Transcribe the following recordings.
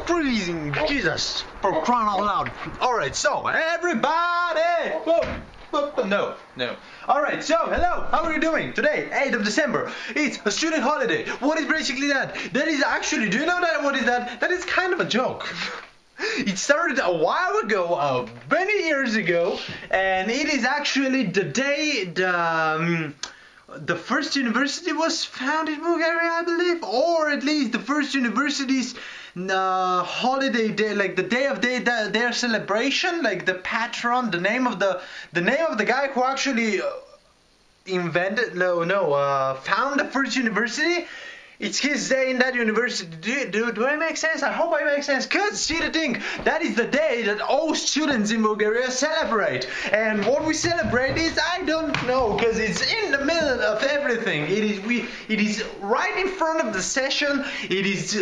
Freezing, Jesus, for crying out loud. Alright, so, everybody! Whoa, no. Alright, so, hello, how are you doing? Today, 8th of December, it's a student holiday. What is basically that? That is actually, do you know that? What is that? That is kind of a joke. It started a while ago, many years ago, and it is actually the day the first university was founded in Bulgaria, I believe, or at least the first university's holiday day, like the day of their celebration, like the patron, the name of the guy who actually found the first university. It's his day in that university. Do I make sense? I hope I make sense. Cause see the thing, that is the day that all students in Bulgaria celebrate. And what we celebrate is, I don't know, cause it's in the middle of everything. It is right in front of the session. It is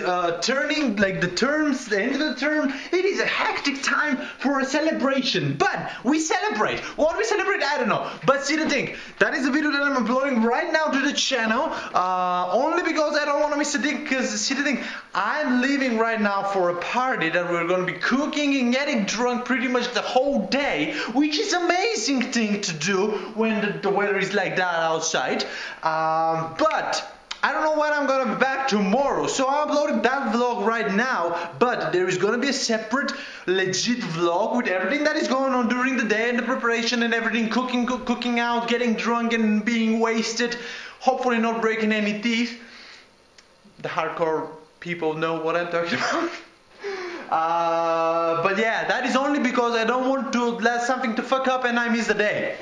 turning like the terms, the end of the term. It is a hectic time for a celebration. But we celebrate. What we celebrate, I don't know. But see the thing, that is a video that I'm uploading right now to the channel. Only because I don't want to miss a thing, because see the thing, I'm leaving right now for a party that we're going to be cooking and getting drunk pretty much the whole day, which is an amazing thing to do when the weather is like that outside. But I don't know when I'm gonna be back tomorrow, so I'm uploading that vlog right now, but there is gonna be a separate legit vlog with everything that is going on during the day and the preparation and everything, cooking out, getting drunk and being wasted, hopefully not breaking any teeth. The hardcore people know what I'm talking about. But yeah, that is only because I don't want to let something to fuck up and I miss the day.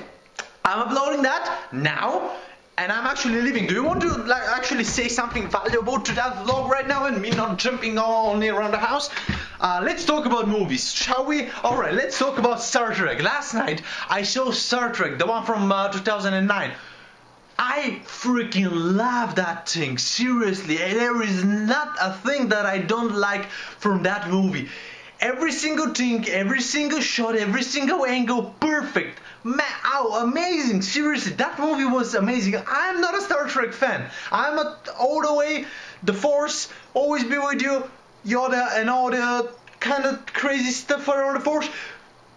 I'm uploading that now. And I'm actually leaving. Do you want to actually say something valuable to that vlog right now and me not jumping only around the house? Let's talk about movies, shall we? Alright, let's talk about Star Trek. Last night I saw Star Trek, the one from 2009. I freaking love that thing, seriously. There is not a thing that I don't like from that movie. Every single thing, every single shot, every single angle, perfect. Man, oh, amazing, seriously, that movie was amazing. I'm not a Star Trek fan. I'm all the way, the Force, always be with you, Yoda, and all the kind of crazy stuff around the Force,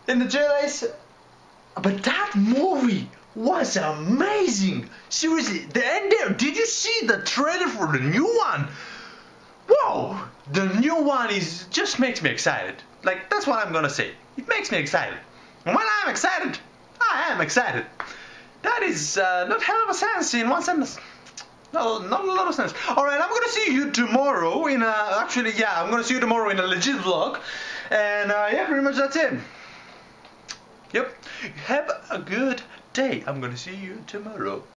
and the Jedi's. But that movie was amazing. Seriously, the end there, did you see the trailer for the new one? Whoa, the new one just makes me excited. Like, that's what I'm gonna say. It makes me excited. And when I'm excited, I am excited. That is not hell of a sense in one sentence. No, not a lot of sense. Alright, I'm gonna see you tomorrow in I'm gonna see you tomorrow in a legit vlog. And yeah, pretty much that's it. Yep. Have a good day. I'm gonna see you tomorrow.